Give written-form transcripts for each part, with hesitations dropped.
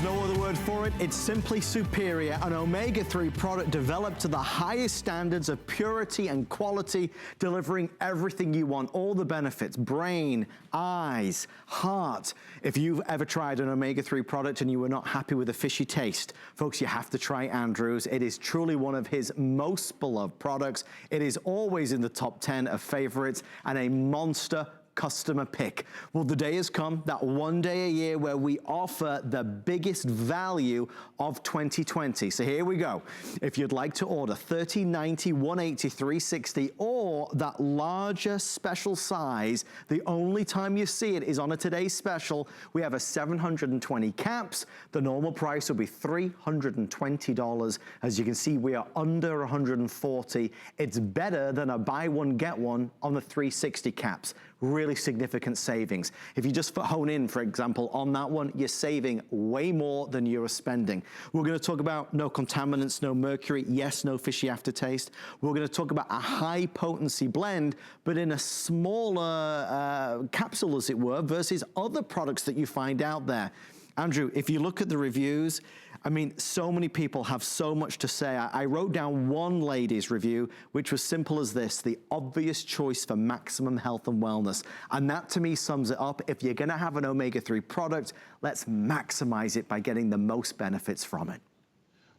no other word for it. It's simply superior. An omega-3 product developed to the highest standards of purity and quality, delivering everything you want, all the benefits, brain, eyes, heart. If you've ever tried an omega-3 product and you were not happy with the fishy taste, folks, you have to try Andrew's. It is truly one of his most beloved products. It is always in the top 10 of favorites and a monster customer pick. Well, the day has come, that one day a year where we offer the biggest value of 2020. So here we go. If you'd like to order 30, 90, 180, 360, or that larger special size, the only time you see it is on a today's special. We have a 720 caps. The normal price will be $320. As you can see, we are under 140. It's better than a buy one, get one on the 360 caps. Really significant savings. If you just hone in, for example, on that one, you're saving way more than you're spending. We're going to talk about no contaminants, no mercury, yes, no fishy aftertaste. We're going to talk about a high potency blend, but in a smaller capsule, as it were, versus other products that you find out there. Andrew, if you look at the reviews, I mean, so many people have so much to say. I wrote down one lady's review, which was simple as this: the obvious choice for maximum health and wellness. And that to me sums it up. If you're gonna have an omega-3 product, let's maximize it by getting the most benefits from it.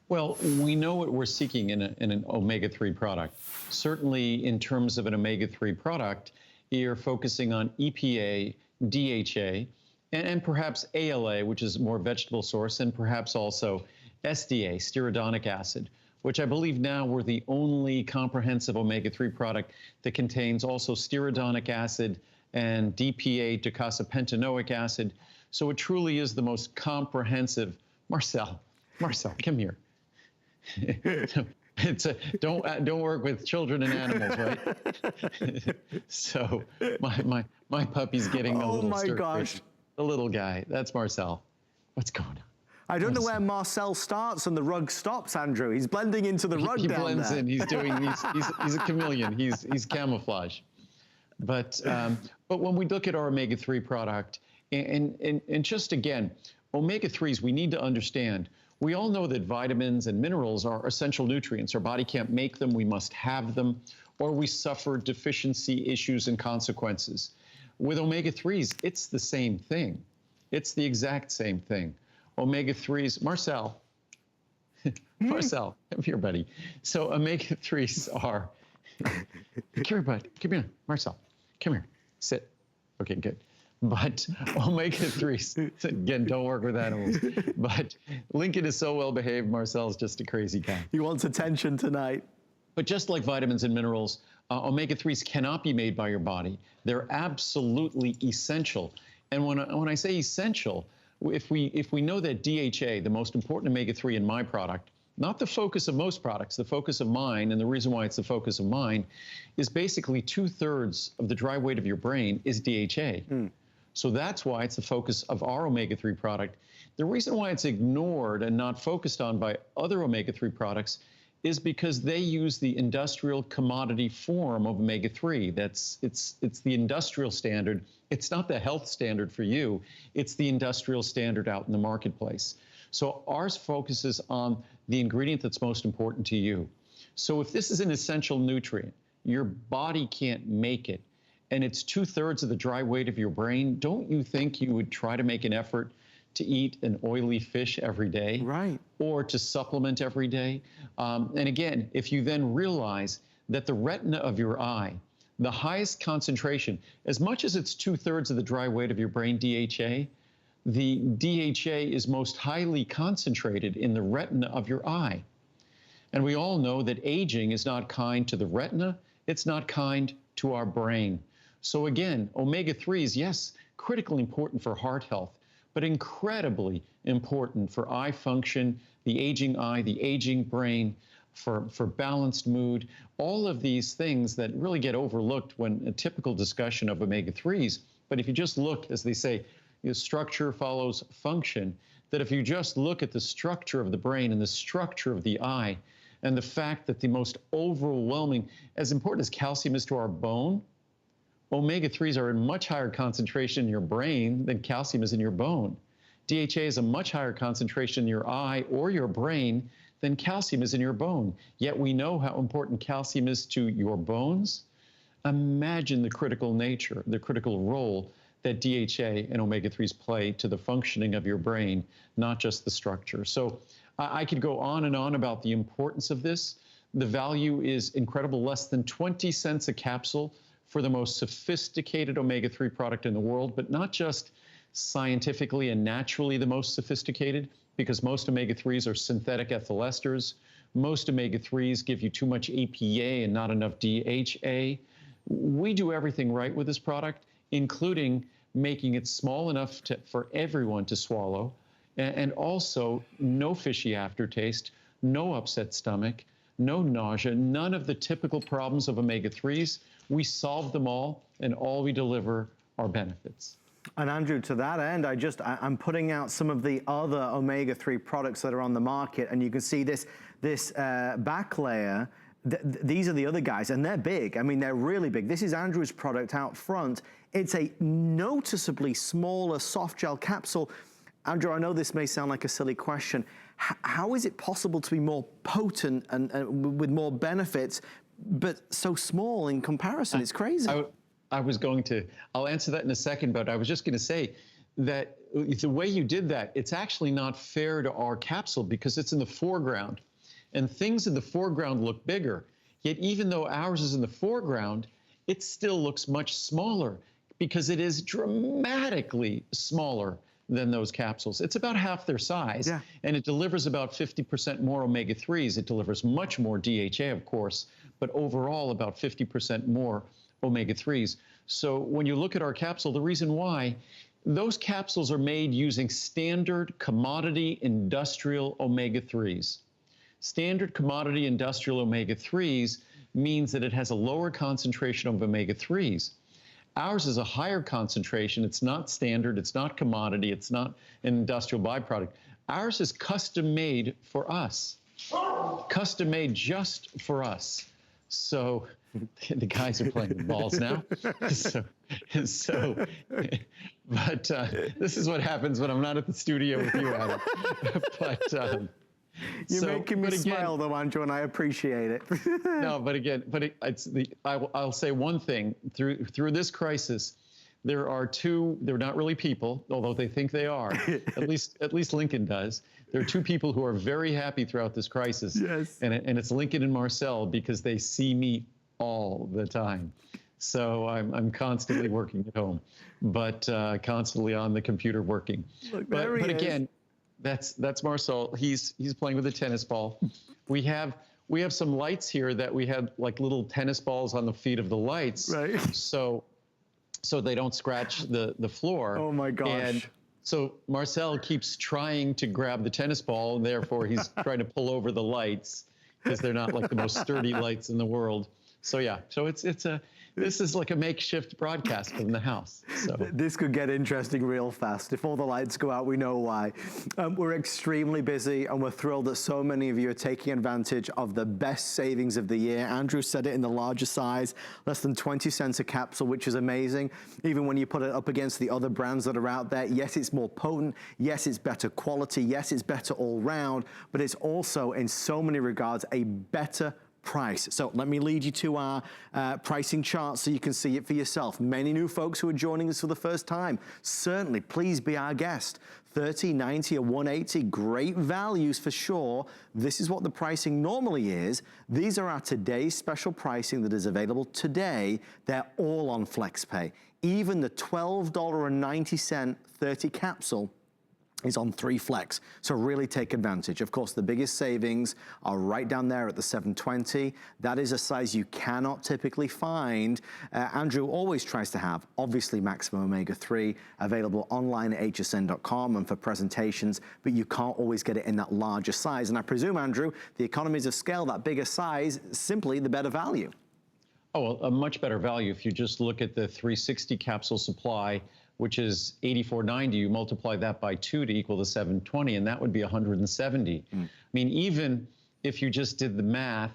Well, we know what we're seeking in an omega-3 product. Certainly in terms of an omega-3 product, you're focusing on EPA, DHA, and perhaps ALA, which is more vegetable source, and perhaps also SDA, stearidonic acid, which I believe now we're the only comprehensive omega-3 product that contains also stearidonic acid and DPA, docosapentanoic acid. So it truly is the most comprehensive. Marcel, come here. Don't work with children and animals, right? So my puppy's getting a little my gosh. The little guy, that's Marcel. What's going on? I don't know where Marcel starts and the rug stops, Andrew. He's blending into the rug down there. He blends in. He's a chameleon. He's camouflage. But when we look at our omega-3 product, and just again, omega-3s, we need to understand. We all know that vitamins and minerals are essential nutrients. Our body can't make them. We must have them, or we suffer deficiency issues and consequences. With omega-3s, it's the same thing. It's the exact same thing. Omega-3s, Marcel, come here, buddy. So omega-3s are, come here, bud, come here, Marcel, come here, sit. Okay, good. But omega-3s, again, don't work with animals. But Lincoln is so well behaved, Marcel's just a crazy guy. He wants attention tonight. But just like vitamins and minerals, omega-3s cannot be made by your body. They're absolutely essential. And when I say essential, if we know that DHA, the most important omega-3 in my product, not the focus of most products, the focus of mine, and the reason why it's the focus of mine, is basically 2/3 of the dry weight of your brain is DHA. So that's why it's the focus of our omega-3 product. The reason why it's ignored and not focused on by other omega-3 products is because they use the industrial commodity form of omega-3. It's the industrial standard. It's not the health standard for you. It's the industrial standard out in the marketplace. So ours focuses on the ingredient that's most important to you. So if this is an essential nutrient, your body can't make it, and it's 2/3 of the dry weight of your brain, don't you think you would try to make an effort to eat an oily fish every day? Right. Or to supplement every day? And again, if you then realize that the retina of your eye, the highest concentration, as much as it's 2/3 of the dry weight of your brain, DHA, the DHA is most highly concentrated in the retina of your eye. And we all know that aging is not kind to the retina, it's not kind to our brain. So again, omega-3s, yes, critically important for heart health, but incredibly important for eye function, the aging eye, the aging brain, for balanced mood, all of these things that really get overlooked when a typical discussion of omega-3s. But if you just look, as they say, structure follows function, that if you just look at the structure of the brain and the structure of the eye, and the fact that the most overwhelming, as important as calcium is to our bone, omega-3s are in much higher concentration in your brain than calcium is in your bone. DHA is a much higher concentration in your eye or your brain than calcium is in your bone. Yet we know how important calcium is to your bones. Imagine the critical nature, the critical role that DHA and omega-3s play to the functioning of your brain, not just the structure. So I could go on and on about the importance of this. The value is incredible, less than 20 cents a capsule for the most sophisticated omega-3 product in the world, but not just scientifically and naturally the most sophisticated, because most omega-3s are synthetic ethyl esters. Most omega-3s give you too much EPA and not enough DHA. We do everything right with this product, including making it small enough for everyone to swallow, and also no fishy aftertaste, no upset stomach, no nausea, none of the typical problems of omega-3s. We solve them all, and all we deliver are benefits. And Andrew, to that end, I'm putting out some of the other omega-3 products that are on the market, and you can see this back layer. These are the other guys, and they're big. I mean, they're really big. This is Andrew's product out front. It's a noticeably smaller soft gel capsule. Andrew, I know this may sound like a silly question. How is it possible to be more potent and with more benefits, but so small in comparison? It's crazy. I'll answer that in a second, but I was just going to say that the way you did that, it's actually not fair to our capsule because it's in the foreground. And things in the foreground look bigger. Yet even though ours is in the foreground, it still looks much smaller because it is dramatically smaller than those capsules. It's about half their size, and it delivers about 50% more omega-3s. It delivers much more DHA, of course, but overall about 50% more omega-3s. So when you look at our capsule, the reason why, those capsules are made using standard commodity industrial omega-3s. Standard commodity industrial omega-3s means that it has a lower concentration of omega-3s. Ours is a higher concentration. It's not standard, it's not commodity, it's not an industrial byproduct. Ours is custom made for us. Custom made just for us. So the guys are playing with balls now. But this is what happens when I'm not at the studio with you, Adam. You're making me smile, though, Andrew, and I appreciate it. No, I'll say one thing. Through this crisis, there are two, they're not really people, although they think they are. At least Lincoln does. There are two people who are very happy throughout this crisis. Yes. And it's Lincoln and Marcel, because they see me all the time. So I'm constantly working at home, but constantly on the computer working. Look, but again, that's Marcel. He's playing with a tennis ball. We have some lights here that we had like little tennis balls on the feet of the lights, right? So they don't scratch the floor. Oh my gosh! And so Marcel keeps trying to grab the tennis ball, and therefore he's trying to pull over the lights because they're not like the most sturdy lights in the world. So yeah, so this is like a makeshift broadcast from the house. So this could get interesting real fast. If all the lights go out, we know why. We're extremely busy, and we're thrilled that so many of you are taking advantage of the best savings of the year. Andrew said it in the larger size, less than 20 cents a capsule, which is amazing. Even when you put it up against the other brands that are out there, yes, it's more potent. Yes, it's better quality. Yes, it's better all round, but it's also in so many regards a better price. So let me lead you to our pricing chart so you can see it for yourself. Many new folks who are joining us for the first time, certainly please be our guest. $30, $90, or $180, great values for sure. This is what the pricing normally is. These are our today's special pricing that is available today. They're all on FlexPay. Even the $12.90 30 capsule is on 3 Flex, so really take advantage. Of course, the biggest savings are right down there at the $720. That is a size you cannot typically find. Andrew always tries to have, obviously, maximum omega-3 available online at hsn.com and for presentations, but you can't always get it in that larger size. And I presume, Andrew, the economies of scale, that bigger size, simply the better value. Oh, well, a much better value. If you just look at the 360 capsule supply, which is $84.90, you multiply that by 2 to equal the $720, and that would be $170. I mean, even if you just did the math,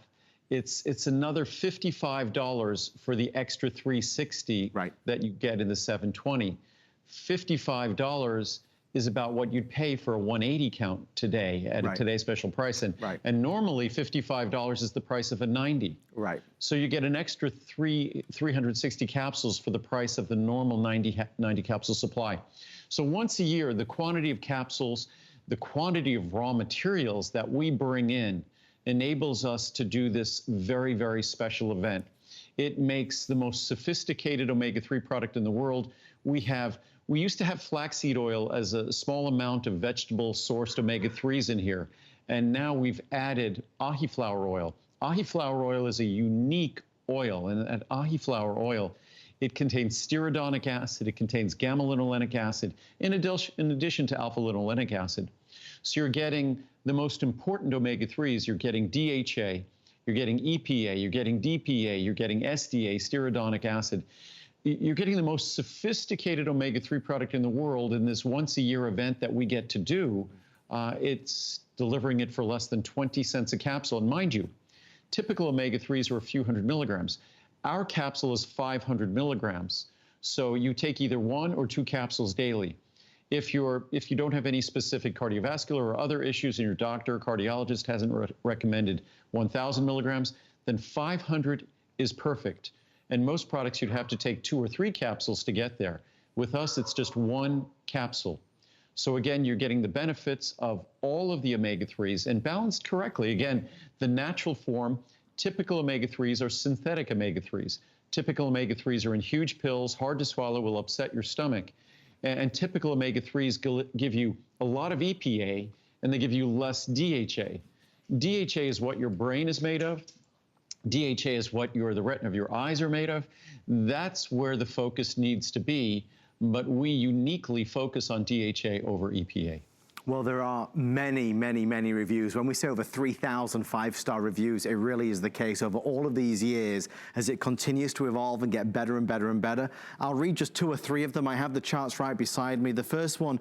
it's another $55 for the extra 360 that you get in the $720. $55 is about what you'd pay for a 180 count today at today's special price. And normally $55 is the price of a 90. Right. So you get an extra 360 capsules for the price of the normal 90 capsule supply. So once a year, the quantity of capsules, the quantity of raw materials that we bring in enables us to do this very, very special event. It makes the most sophisticated omega-3 product in the world. We used to have flaxseed oil as a small amount of vegetable-sourced omega-3s in here, and now we've added ahi flower oil. Ahi flower oil is a unique oil, and at ahi flower oil, it contains stearidonic acid, it contains gamma-linolenic acid, in addition to alpha-linolenic acid. So you're getting the most important omega-3s. You're getting DHA, you're getting EPA, you're getting DPA, you're getting SDA, stearidonic acid. You're getting the most sophisticated omega-3 product in the world in this once-a-year event that we get to do. It's delivering it for less than 20 cents a capsule. And mind you, typical omega-3s are a few hundred milligrams. Our capsule is 500 milligrams. So you take either 1 or 2 capsules daily. If you don't have any specific cardiovascular or other issues and your doctor or cardiologist hasn't recommended 1,000 milligrams, then 500 is perfect. And most products, you'd have to take 2 or 3 capsules to get there. With us, it's just 1 capsule. So again, you're getting the benefits of all of the omega-3s and balanced correctly. Again, the natural form, typical omega-3s are synthetic omega-3s. Typical omega-3s are in huge pills, hard to swallow, will upset your stomach. And typical omega-3s give you a lot of EPA, and they give you less DHA. DHA is what your brain is made of. DHA is what the retina of your eyes are made of. That's where the focus needs to be, but we uniquely focus on DHA over EPA. Well, there are many, many, many reviews. When we say over 3,000 5-star reviews, it really is the case over all of these years as it continues to evolve and get better and better and better. I'll read just 2 or 3 of them. I have the charts right beside me. The first one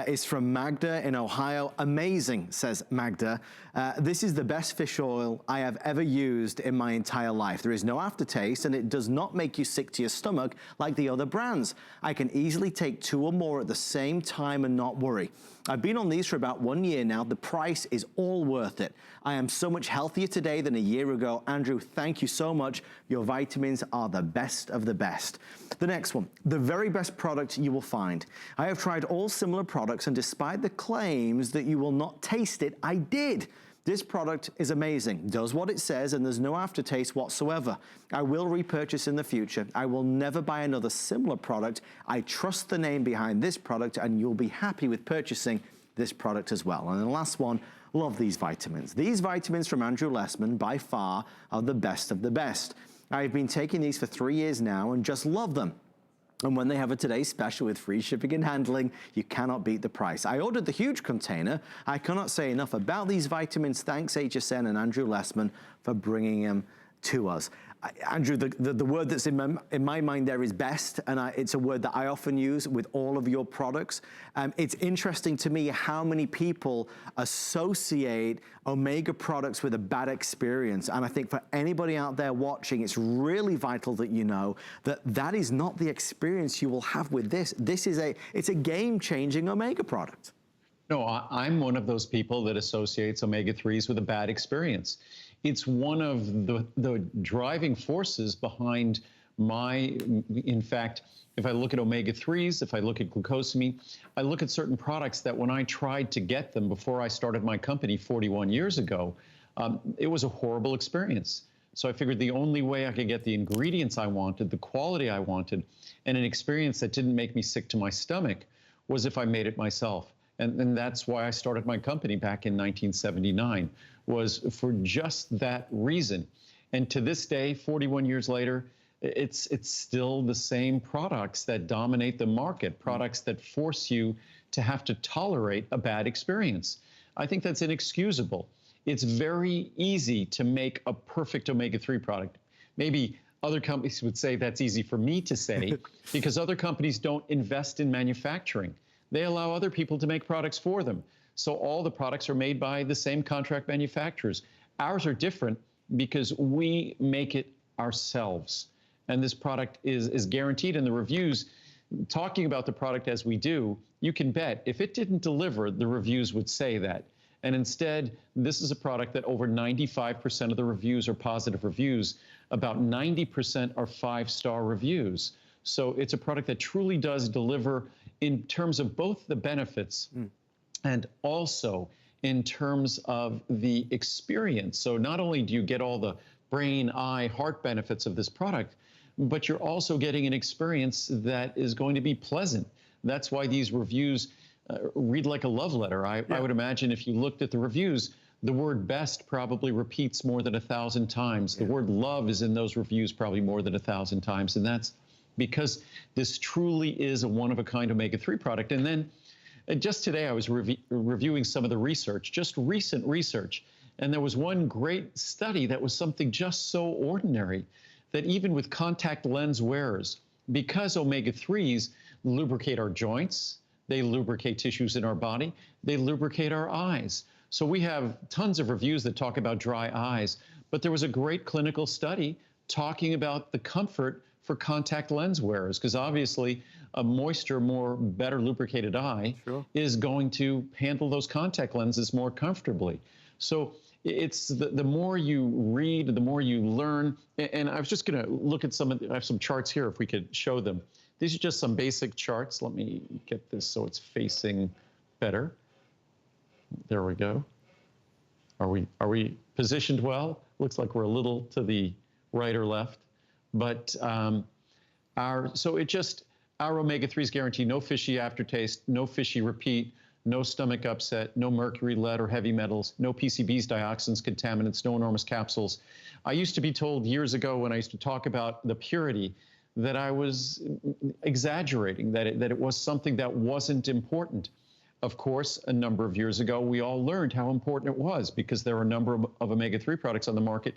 is from Magda in Ohio. Amazing, says Magda. This is the best fish oil I have ever used in my entire life. There is no aftertaste, and it does not make you sick to your stomach like the other brands. I can easily take 2 or more at the same time and not worry. I've been on these for about 1 year now. The price is all worth it. I am so much healthier today than a year ago. Andrew, thank you so much. Your vitamins are the best of the best. The next one, the very best product you will find. I have tried all similar products, and despite the claims that you will not taste it, I did. This product is amazing, does what it says, and there's no aftertaste whatsoever. I will repurchase in the future. I will never buy another similar product. I trust the name behind this product, and you'll be happy with purchasing this product as well. And the last one, love these vitamins. These vitamins from Andrew Lessman, by far, are the best of the best. I've been taking these for 3 years now and just love them. And when they have a today's special with free shipping and handling, you cannot beat the price. I ordered the huge container. I cannot say enough about these vitamins. Thanks HSN and Andrew Lessman for bringing them to us. Andrew, the word that's in my mind there is best, and it's a word that I often use with all of your products. It's interesting to me how many people associate omega products with a bad experience, and I think for anybody out there watching, it's really vital that you know that that is not the experience you will have with this. It's a game-changing omega product. No, I'm one of those people that associates omega-3s with a bad experience. It's one of the driving forces behind in fact, if I look at omega-3s, if I look at glucosamine, I look at certain products that when I tried to get them before I started my company 41 years ago, it was a horrible experience. So I figured the only way I could get the ingredients I wanted, the quality I wanted, and an experience that didn't make me sick to my stomach was if I made it myself. And that's why I started my company back in 1979, was for just that reason. And to this day, 41 years later, it's still the same products that dominate the market, products that force you to have to tolerate a bad experience. I think that's inexcusable. It's very easy to make a perfect omega-3 product. Maybe other companies would say that's easy for me to say because other companies don't invest in manufacturing. They allow other people to make products for them. So all the products are made by the same contract manufacturers. Ours are different because we make it ourselves. And this product is guaranteed, and the reviews talking about the product as we do, you can bet if it didn't deliver, the reviews would say that. And instead, this is a product that over 95% of the reviews are positive reviews. About 90% are 5-star reviews. So it's a product that truly does deliver in terms of both the benefits and also in terms of the experience. So not only do you get all the brain, eye, heart benefits of this product, but you're also getting an experience that is going to be pleasant. That's why these reviews read like a love letter. I would imagine if you looked at the reviews, the word best probably repeats more than 1,000 times. The word love is in those reviews probably more than 1,000 times. And that's because this truly is a one-of-a-kind omega-3 product. And then just today I was reviewing some of the research, just recent research. And there was one great study that was something just so ordinary that even with contact lens wearers, because omega-3s lubricate our joints, they lubricate tissues in our body, they lubricate our eyes. So we have tons of reviews that talk about dry eyes, but there was a great clinical study talking about the comfort for contact lens wearers, because obviously a moisture, better lubricated eye is going to handle those contact lenses more comfortably. So it's the more you read, the more you learn. And I was just going to look at I have some charts here if we could show them. These are just some basic charts. Let me get this so it's facing better. There we go. Are we positioned well? Looks like we're a little to the right or left. But our omega-3s guarantee no fishy aftertaste, no fishy repeat, no stomach upset, no mercury, lead, or heavy metals, no PCBs, dioxins, contaminants, no enormous capsules. I used to be told years ago when I used to talk about the purity that I was exaggerating, that it was something that wasn't important. Of course, a number of years ago, we all learned how important it was because there are a number of omega-3 products on the market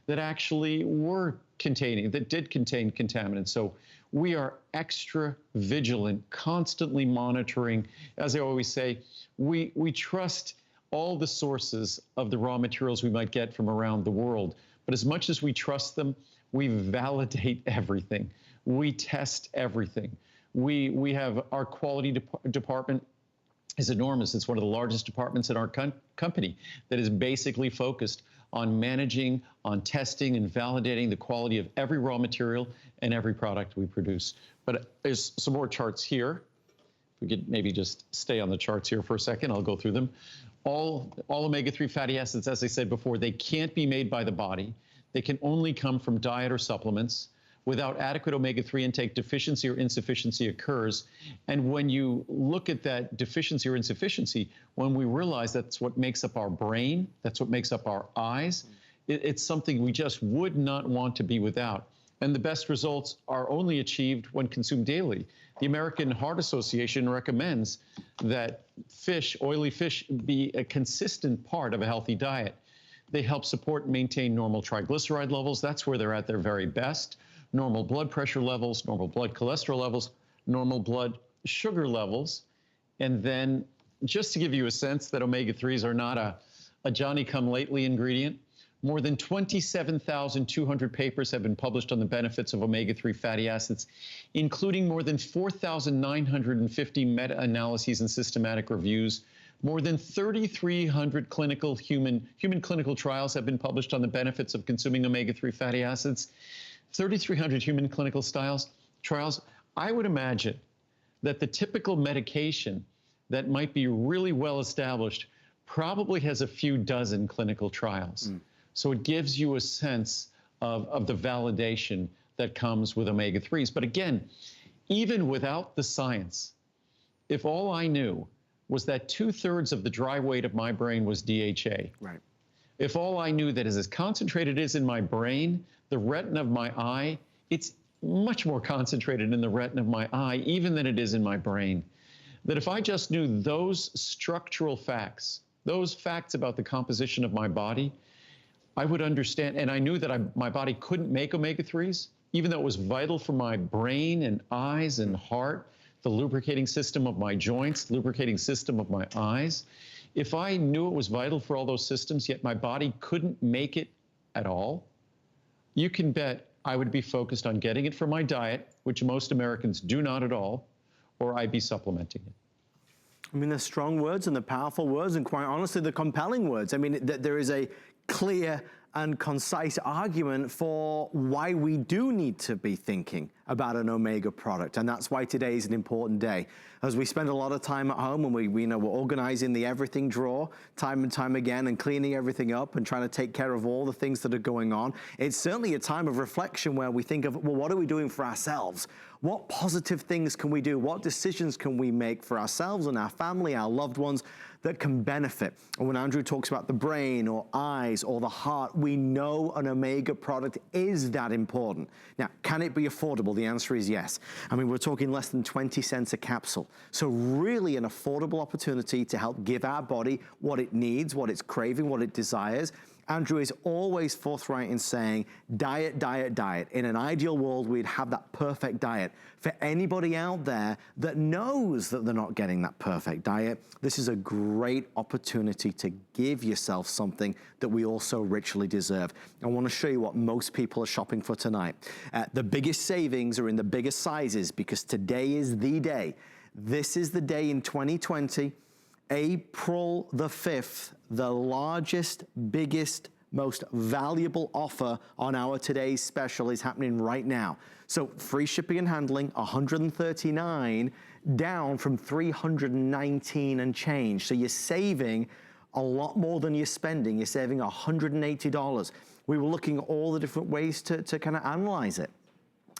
that actually did contain contaminants. So we are extra vigilant, constantly monitoring. As I always say, we trust all the sources of the raw materials we might get from around the world. But as much as we trust them, we validate everything. We test everything. We have our quality department is enormous. It's one of the largest departments in our company that is basically focused on managing, on testing and validating the quality of every raw material and every product we produce. But there's some more charts here. If we could maybe just stay on the charts here for a second, I'll go through them. All omega-3 fatty acids, as I said before, they can't be made by the body. They can only come from diet or supplements. Without adequate omega-3 intake, deficiency or insufficiency occurs. And when you look at that deficiency or insufficiency, when we realize that's what makes up our brain, that's what makes up our eyes, it's something we just would not want to be without. And the best results are only achieved when consumed daily. The American Heart Association recommends that oily fish, be a consistent part of a healthy diet. They help support and maintain normal triglyceride levels. That's where they're at their very best. Normal blood pressure levels, normal blood cholesterol levels, normal blood sugar levels. And then just to give you a sense that omega-3s are not a Johnny-come-lately ingredient, more than 27,200 papers have been published on the benefits of omega-3 fatty acids, including more than 4,950 meta-analyses and systematic reviews. More than 3,300 human clinical trials have been published on the benefits of consuming omega-3 fatty acids. 3,300 human clinical trials. I would imagine that the typical medication that might be really well established probably has a few dozen clinical trials. So it gives you a sense of the validation that comes with omega-3s. But again, even without the science, if all I knew was that 2/3 of the dry weight of my brain was DHA, if all I knew that as concentrated as in my brain, the retina of my eye, it's much more concentrated in the retina of my eye, even than it is in my brain. That if I just knew those structural facts, those facts about the composition of my body, I would understand, and I knew that my body couldn't make omega-3s, even though it was vital for my brain and eyes and heart, the lubricating system of my joints, lubricating system of my eyes. If I knew it was vital for all those systems, yet my body couldn't make it at all, you can bet I would be focused on getting it from my diet, which most Americans do not at all, or I'd be supplementing it. I mean, the strong words and the powerful words, and quite honestly, the compelling words. I mean, there is a clear and concise argument for why we do need to be thinking about an omega product, and that's why today is an important day. As we spend a lot of time at home and we know we're organizing the everything drawer time and time again and cleaning everything up and trying to take care of all the things that are going on, it's certainly a time of reflection where we think of, well, what are we doing for ourselves? What positive things can we do? What decisions can we make for ourselves and our family, our loved ones, that can benefit? And when Andrew talks about the brain or eyes or the heart, we know an omega product is that important. Now, can it be affordable? The answer is yes. I mean, we're talking less than 20 cents a capsule. So really an affordable opportunity to help give our body what it needs, what it's craving, what it desires. Andrew is always forthright in saying, diet, diet, diet. In an ideal world, we'd have that perfect diet. For anybody out there that knows that they're not getting that perfect diet, this is a great opportunity to give yourself something that we also richly deserve. I want to show you what most people are shopping for tonight. The biggest savings are in the biggest sizes because today is the day. This is the day in 2020, April the 5th, the largest, biggest, most valuable offer on our today's special is happening right now. So free shipping and handling, $139, down from $319 and change. So you're saving a lot more than you're spending. You're saving $180. We were looking at all the different ways to kind of analyze it.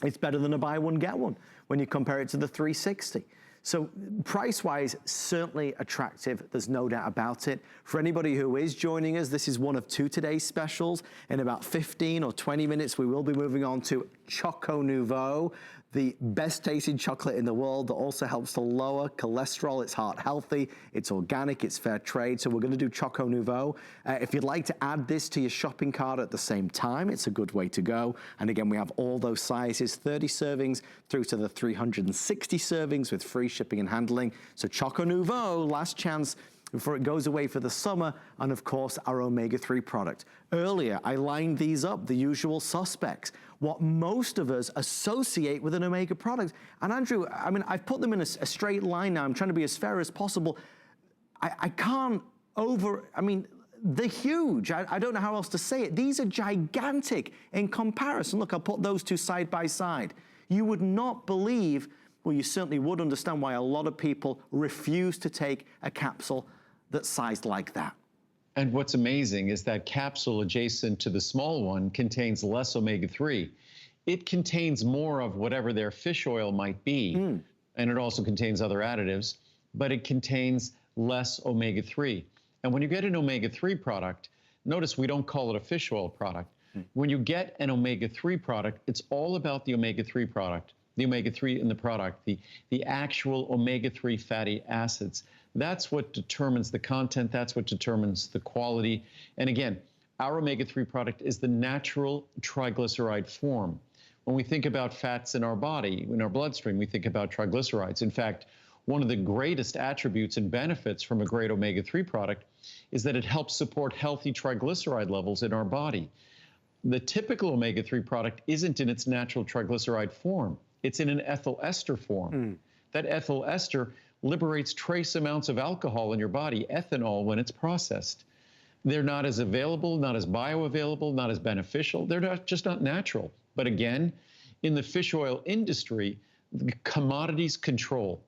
It's better than a buy one, get one when you compare it to the 360. So price-wise, certainly attractive. There's no doubt about it. For anybody who is joining us, this is one of two today's specials. In about 15 or 20 minutes, we will be moving on to Choco Nouveau, the best tasting chocolate in the world that also helps to lower cholesterol. It's heart healthy, it's organic, it's fair trade. So we're going to do Choco Nouveau. If you'd like to add this to your shopping cart at the same time, it's a good way to go. And again, we have all those sizes, 30 servings through to the 360 servings with free shipping and handling. So Choco Nouveau, last chance before it goes away for the summer, and of course, our omega-3 product. Earlier, I lined these up, the usual suspects, what most of us associate with an omega product. And Andrew, I mean, I've put them in a straight line now. I'm trying to be as fair as possible. I can't I mean, they're huge. I don't know how else to say it. These are gigantic in comparison. Look, I'll put those two side by side. You would not believe, well, you certainly would understand why a lot of people refuse to take a capsule that's sized like that. And what's amazing is that capsule adjacent to the small one contains less omega-3. It contains more of whatever their fish oil might be, and it also contains other additives, but it contains less omega-3. And when you get an omega-3 product, notice we don't call it a fish oil product. When you get an omega-3 product, it's all about the omega-3 product, the omega-3 in the product, the actual omega-3 fatty acids. That's what determines the content. That's what determines the quality. And again, our omega-3 product is the natural triglyceride form. When we think about fats in our body, in our bloodstream, we think about triglycerides. In fact, one of the greatest attributes and benefits from a great omega-3 product is that it helps support healthy triglyceride levels in our body. The typical omega-3 product isn't in its natural triglyceride form. It's in an ethyl ester form. That ethyl ester liberates trace amounts of alcohol in your body, ethanol, when it's processed. They're not as available, not as bioavailable, not as beneficial. They're just not natural. But again, in the fish oil industry, commodities control.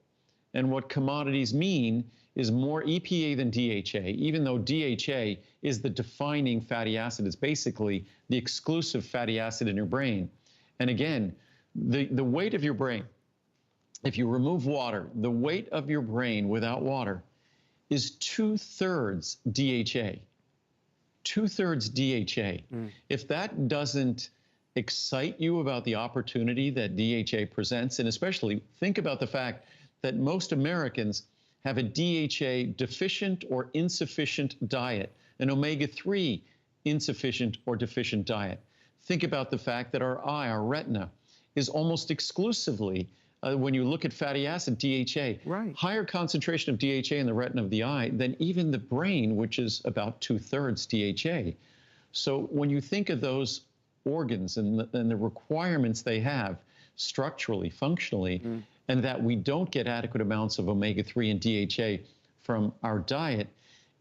And what commodities mean is more EPA than DHA, even though DHA is the defining fatty acid. It's basically the exclusive fatty acid in your brain. And again, the weight of your brain, if you remove water, the weight of your brain without water is 2/3 DHA. 2/3 DHA. If that doesn't excite you about the opportunity that DHA presents, and especially think about the fact that most Americans have a DHA deficient or insufficient diet, an omega-3 insufficient or deficient diet. Think about the fact that our eye, our retina, is almost exclusively, when you look at fatty acid, DHA, higher concentration of DHA in the retina of the eye than even the brain, which is about 2/3 DHA. So when you think of those organs and the requirements they have structurally, functionally, and that we don't get adequate amounts of omega-3 and DHA from our diet,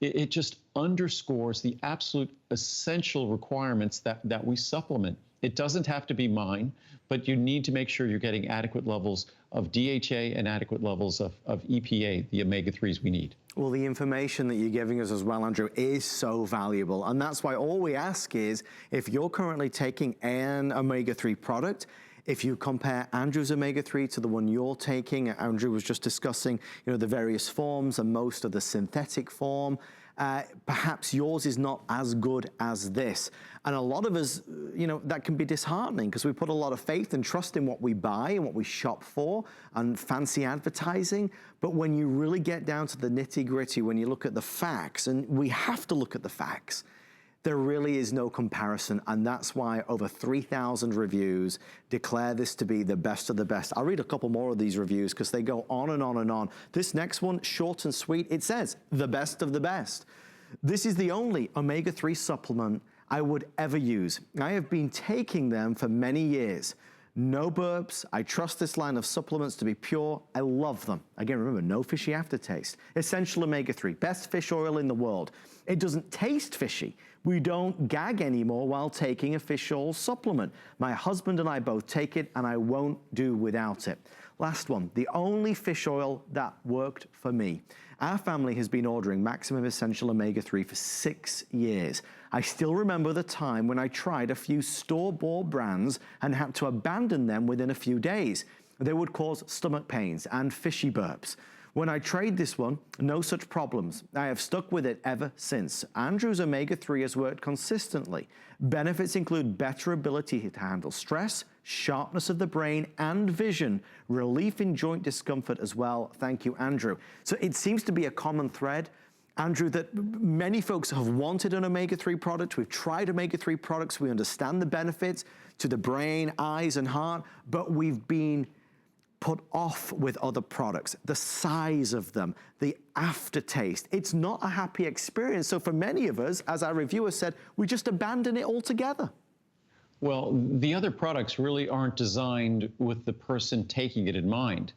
it just underscores the absolute essential requirements that we supplement. It doesn't have to be mine, but you need to make sure you're getting adequate levels of DHA and adequate levels of EPA, the omega-3s we need. Well, the information that you're giving us as well, Andrew, is so valuable. And that's why all we ask is, if you're currently taking an omega-3 product, if you compare Andrew's omega-3 to the one you're taking, Andrew was just discussing, the various forms and most of the synthetic form. Perhaps yours is not as good as this. And a lot of us, that can be disheartening because we put a lot of faith and trust in what we buy and what we shop for and fancy advertising. But when you really get down to the nitty-gritty, when you look at the facts, and we have to look at the facts, there really is no comparison, and that's why over 3,000 reviews declare this to be the best of the best. I'll read a couple more of these reviews because they go on and on and on. This next one, short and sweet, it says, the best of the best. This is the only omega-3 supplement I would ever use. I have been taking them for many years. No burps. I trust this line of supplements to be pure. I love them. Again, remember, no fishy aftertaste. Essential omega-3, best fish oil in the world. It doesn't taste fishy. We don't gag anymore while taking a fish oil supplement. My husband and I both take it, and I won't do without it. Last one, the only fish oil that worked for me. Our family has been ordering Maximum Essential Omega-3 for 6 years. I still remember the time when I tried a few store-bought brands and had to abandon them within a few days. They would cause stomach pains and fishy burps. When I tried this one, no such problems. I have stuck with it ever since. Andrew's omega-3 has worked consistently. Benefits include better ability to handle stress, sharpness of the brain and vision, relief in joint discomfort as well. Thank you, Andrew. So it seems to be a common thread, Andrew, that many folks have wanted an omega-3 product. We've tried omega-3 products. We understand the benefits to the brain, eyes, and heart, but we've been put off with other products, the size of them, the aftertaste. It's not a happy experience. So for many of us, as our reviewer said, we just abandon it altogether. Well, the other products really aren't designed with the person taking it in mind,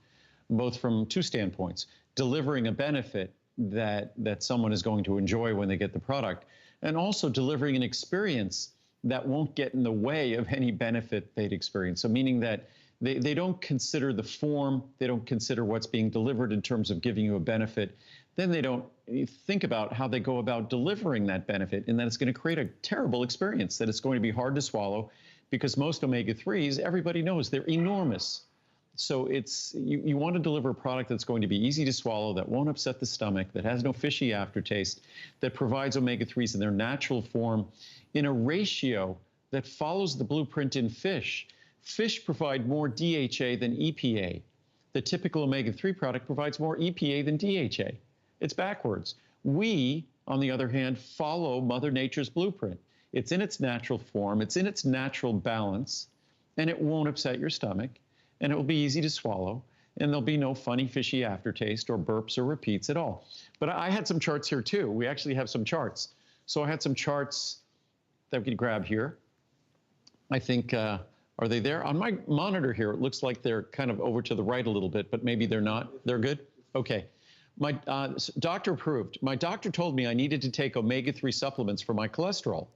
both from two standpoints: delivering a benefit that someone is going to enjoy when they get the product, and also delivering an experience that won't get in the way of any benefit they'd experience. So meaning that they don't consider the form, they don't consider what's being delivered in terms of giving you a benefit. Then they don't think about how they go about delivering that benefit, and that it's going to create a terrible experience, that it's going to be hard to swallow, because most omega-3s, everybody knows, they're enormous. So you want to deliver a product that's going to be easy to swallow, that won't upset the stomach, that has no fishy aftertaste, that provides omega-3s in their natural form in a ratio that follows the blueprint in fish. Fish provide more DHA than EPA. The typical omega-3 product provides more EPA than DHA. It's backwards. We, on the other hand, follow Mother Nature's blueprint. It's in its natural form, it's in its natural balance, and it won't upset your stomach, and it will be easy to swallow, and there'll be no funny, fishy aftertaste or burps or repeats at all. But I had some charts here too. We actually have some charts. So I had some charts that we could grab here. I think, are they there? On my monitor here, it looks like they're kind of over to the right a little bit, but maybe they're not. They're good? Okay. My doctor approved. My doctor told me I needed to take omega-3 supplements for my cholesterol.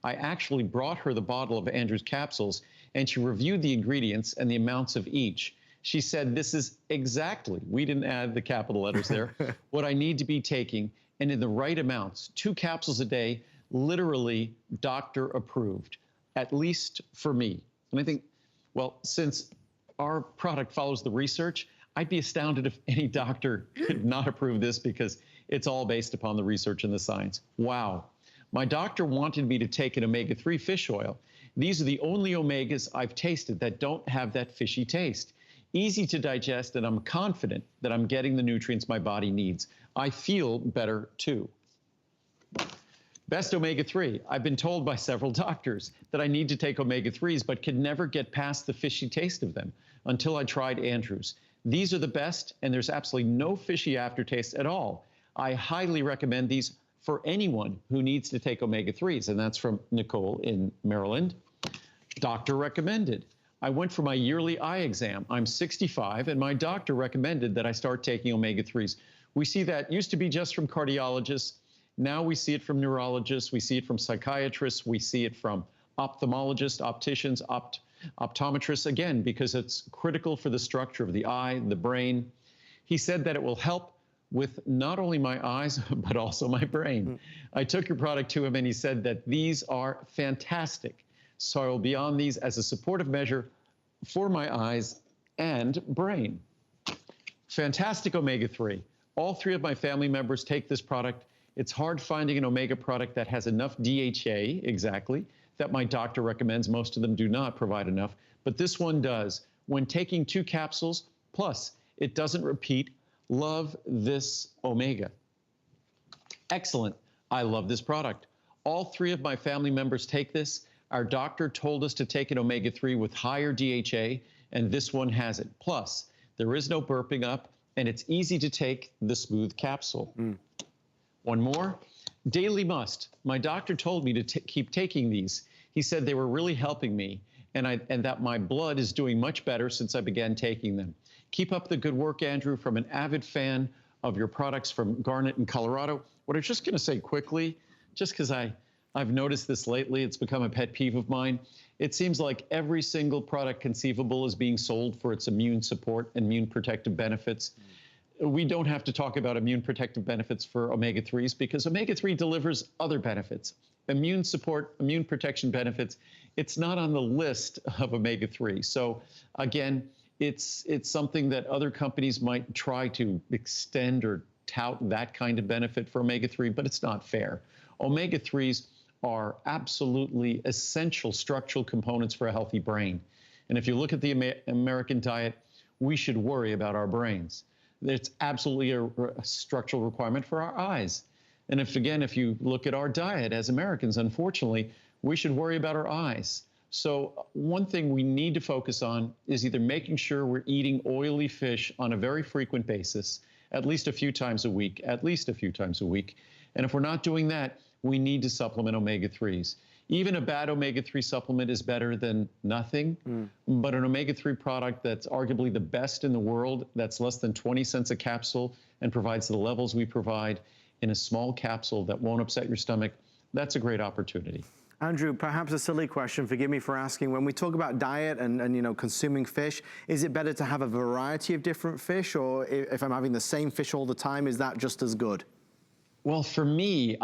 I actually brought her the bottle of Andrew's capsules, and she reviewed the ingredients and the amounts of each. She said, this is exactly, we didn't add the capital letters there, what I need to be taking, and in the right amounts. 2 capsules a day, literally doctor approved, at least for me. And I think, well, since our product follows the research, I'd be astounded if any doctor could not approve this, because it's all based upon the research and the science. Wow. My doctor wanted me to take an omega-3 fish oil. These are the only omegas I've tasted that don't have that fishy taste. Easy to digest, and I'm confident that I'm getting the nutrients my body needs. I feel better too. Best omega-3. I've been told by several doctors that I need to take omega-3s, but could never get past the fishy taste of them until I tried Andrew's. These are the best, and there's absolutely no fishy aftertaste at all. I highly recommend these for anyone who needs to take omega-3s, and that's from Nicole in Maryland. Doctor recommended. I went for my yearly eye exam. I'm 65, and my doctor recommended that I start taking omega-3s. We see that used to be just from cardiologists. Now we see it from neurologists. We see it from psychiatrists. We see it from ophthalmologists, opticians, optometrists, again, because it's critical for the structure of the eye, the brain. He said that it will help with not only my eyes, but also my brain. I took your product to him, and he said that these are fantastic. So I will be on these as a supportive measure for my eyes and brain. Fantastic omega-3. All 3 of my family members take this product. It's hard finding an omega product that has enough DHA, exactly, that my doctor recommends. Most of them do not provide enough, but this one does. When taking 2 capsules, plus it doesn't repeat. Love this omega. Excellent. I love this product. All 3 of my family members take this. Our doctor told us to take an omega-3 with higher DHA, and this one has it. Plus, there is no burping up, and it's easy to take the smooth capsule. One more. Daily must. My doctor told me to keep taking these. He said they were really helping me, and that my blood is doing much better since I began taking them. Keep up the good work, Andrew, from an avid fan of your products from Garnet in Colorado. What I'm just going to say quickly, just because I've noticed this lately, it's become a pet peeve of mine. It seems like every single product conceivable is being sold for its immune support and immune protective benefits. We don't have to talk about immune protective benefits for omega-3s because omega-3 delivers other benefits. Immune support, immune protection benefits, it's not on the list of omega-3. So again, it's something that other companies might try to extend or tout that kind of benefit for omega-3, but it's not fair. Omega-3s are absolutely essential structural components for a healthy brain. And if you look at the American diet, we should worry about our brains. It's absolutely a structural requirement for our eyes. And if you look at our diet as Americans, unfortunately, we should worry about our eyes. So one thing we need to focus on is either making sure we're eating oily fish on a very frequent basis, at least a few times a week. And if we're not doing that, we need to supplement omega-3s. Even a bad omega-3 supplement is better than nothing, but an omega-3 product that's arguably the best in the world, that's less than 20 cents a capsule and provides the levels we provide in a small capsule that won't upset your stomach, that's a great opportunity. Andrew, perhaps a silly question, forgive me for asking. When we talk about diet and you know, consuming fish, is it better to have a variety of different fish, or if I'm having the same fish all the time, is that just as good? Well, for me,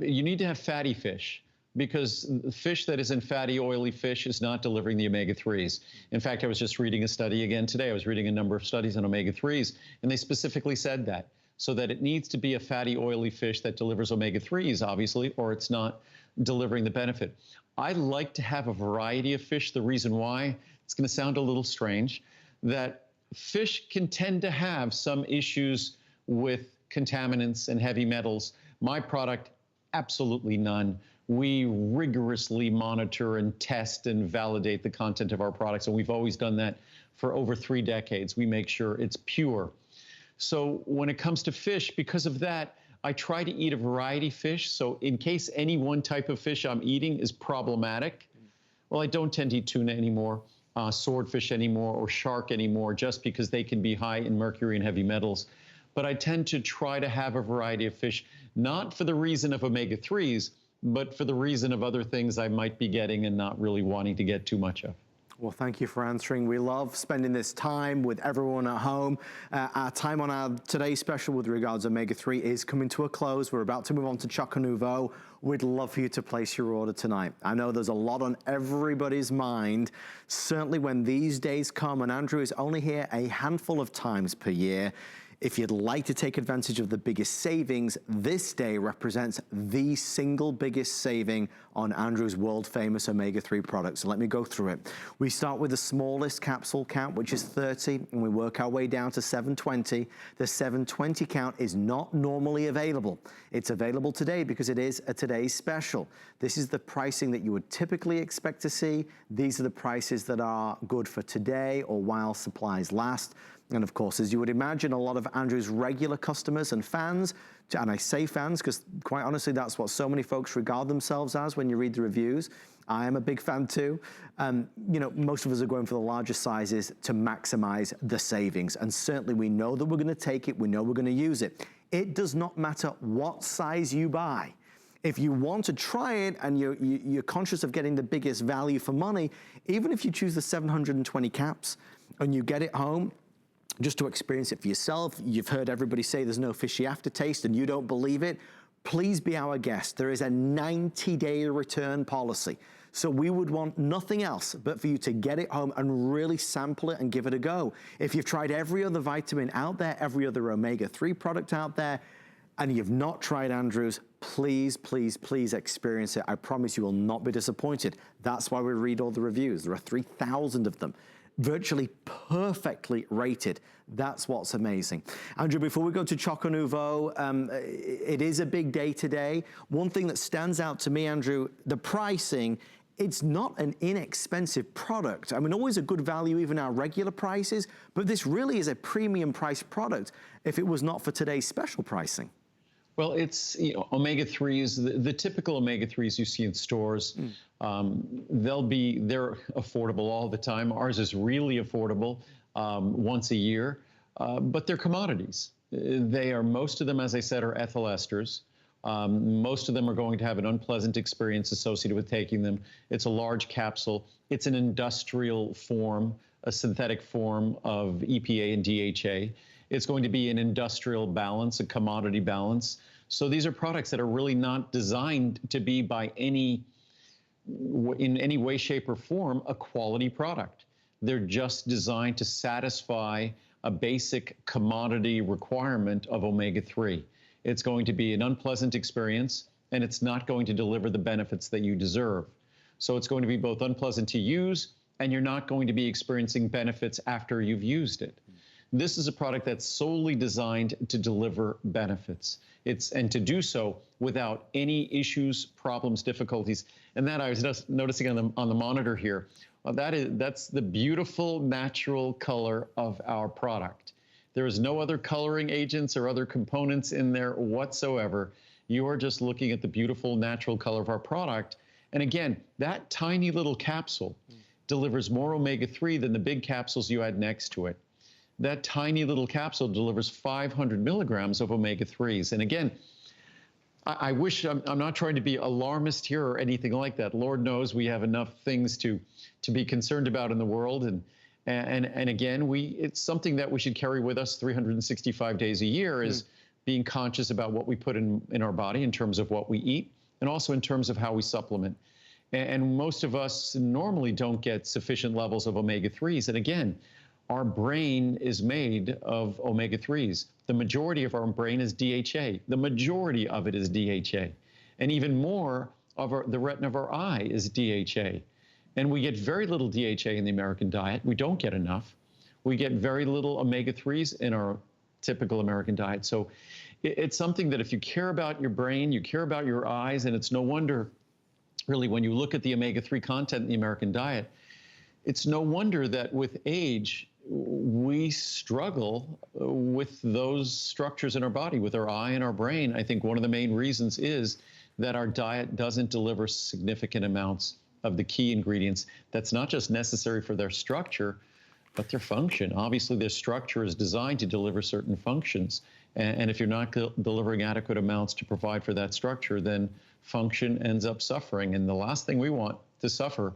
you need to have fatty fish, because fish that isn't fatty, oily fish is not delivering the omega-3s. In fact, I was just reading a study again today. I was reading a number of studies on omega-3s, and they specifically said that. So that it needs to be a fatty, oily fish that delivers omega-3s, obviously, or it's not delivering the benefit. I like to have a variety of fish. The reason why, it's going to sound a little strange, that fish can tend to have some issues with contaminants and heavy metals. My product, absolutely none. We rigorously monitor and test and validate the content of our products, and we've always done that for over 3 decades. We make sure it's pure. So when it comes to fish, because of that, I try to eat a variety of fish. So in case any one type of fish I'm eating is problematic, well, I don't tend to eat tuna anymore, swordfish anymore, or shark anymore, just because they can be high in mercury and heavy metals. But I tend to try to have a variety of fish, not for the reason of omega-3s, but for the reason of other things I might be getting and not really wanting to get too much of. Well, thank you for answering. We love spending this time with everyone at home. Our time on our today's special with regards to omega-3 is coming to a close. We're about to move on to Choco Nouveau. We'd love for you to place your order tonight. I know there's a lot on everybody's mind, certainly when these days come, and Andrew is only here a handful of times per year. If you'd like to take advantage of the biggest savings, this day represents the single biggest saving on Andrew's world-famous omega-3 products. So let me go through it. We start with the smallest capsule count, which is 30, and we work our way down to 720. The 720 count is not normally available. It's available today because it is a today's special. This is the pricing that you would typically expect to see. These are the prices that are good for today or while supplies last. And of course, as you would imagine, a lot of Andrew's regular customers and fans, and I say fans because quite honestly, that's what so many folks regard themselves as when you read the reviews. I am a big fan too. You know, most of us are going for the larger sizes to maximize the savings. And certainly we know that we're gonna take it, we know we're gonna use it. It does not matter what size you buy. If you want to try it and you're conscious of getting the biggest value for money, even if you choose the 720 caps and you get it home, just to experience it for yourself, you've heard everybody say there's no fishy aftertaste and you don't believe it, please be our guest. There is a 90-day return policy. So we would want nothing else but for you to get it home and really sample it and give it a go. If you've tried every other vitamin out there, every other omega-3 product out there, and you've not tried Andrew's, please, please, please experience it. I promise you will not be disappointed. That's why we read all the reviews. There are 3,000 of them, virtually perfectly rated. That's what's amazing. Andrew, before we go to Choco Nouveau, it is a big day today. One thing that stands out to me, Andrew, the pricing, it's not an inexpensive product. I mean, always a good value, even our regular prices, but this really is a premium price product if it was not for today's special pricing. Well, it's, you know, omega-3s, the typical omega-3s you see in stores, they're affordable all the time. Ours is really affordable once a year, but they're commodities. Most of them, as I said, are ethyl esters. Most of them are going to have an unpleasant experience associated with taking them. It's a large capsule. It's an industrial form, a synthetic form of EPA and DHA. It's going to be an industrial balance, a commodity balance. So these are products that are really not designed to be in any way, shape, or form a quality product. They're just designed to satisfy a basic commodity requirement of omega-3. It's going to be an unpleasant experience, and it's not going to deliver the benefits that you deserve. So it's going to be both unpleasant to use, and you're not going to be experiencing benefits after you've used it. This is a product that's solely designed to deliver benefits. And to do so without any issues, problems, difficulties. And that I was just noticing on the monitor here. That's the beautiful natural color of our product. There is no other coloring agents or other components in there whatsoever. You are just looking at the beautiful natural color of our product. And again, that tiny little capsule delivers more omega-3 than the big capsules you add next to it. That tiny little capsule delivers 500 milligrams of omega-3s. And again, I wish, I'm not trying to be alarmist here or anything like that. Lord knows we have enough things to be concerned about in the world. And again, it's something that we should carry with us 365 days a year is being conscious about what we put in our body in terms of what we eat and also in terms of how we supplement. And most of us normally don't get sufficient levels of omega-3s. And again, our brain is made of omega-3s. The majority of our brain is DHA. The majority of it is DHA. And even more of the retina of our eye is DHA. And we get very little DHA in the American diet. We don't get enough. We get very little omega-3s in our typical American diet. So it's something that if you care about your brain, you care about your eyes, and it's no wonder, really, when you look at the omega-3 content in the American diet, it's no wonder that with age, we struggle with those structures in our body, with our eye and our brain. I think one of the main reasons is that our diet doesn't deliver significant amounts of the key ingredients that's not just necessary for their structure, but their function. Obviously, their structure is designed to deliver certain functions. And if you're not delivering adequate amounts to provide for that structure, then function ends up suffering. And the last thing we want to suffer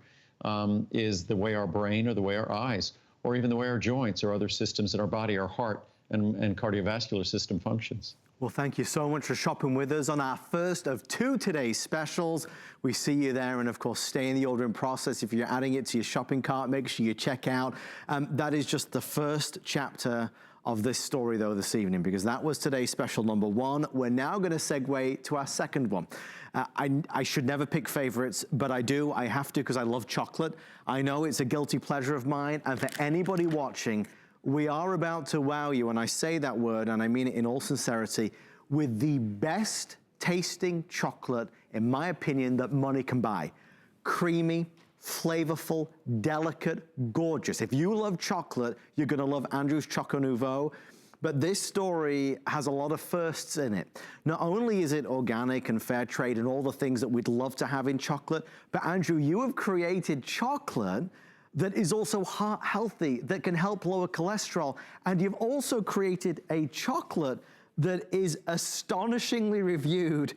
is the way our brain or the way our eyes or even the way our joints or other systems in our body, our heart and cardiovascular system functions. Well, thank you so much for shopping with us on our first of two today's specials. We see you there, and of course, stay in the ordering process. If you're adding it to your shopping cart, make sure you check out. That is just the first chapter of this story, though, this evening, because that was today's special number one. We're now going to segue to our second one. I should never pick favorites, but I do. I have to because I love chocolate. I know it's a guilty pleasure of mine, and for anybody watching, we are about to wow you, and I say that word, and I mean it in all sincerity, with the best tasting chocolate, in my opinion, that money can buy. Creamy, flavorful, delicate, gorgeous. If you love chocolate, you're gonna love Andrew's Choco Nouveau. But this story has a lot of firsts in it. Not only is it organic and fair trade and all the things that we'd love to have in chocolate, but Andrew, you have created chocolate that is also heart healthy, that can help lower cholesterol. And you've also created a chocolate that is astonishingly reviewed.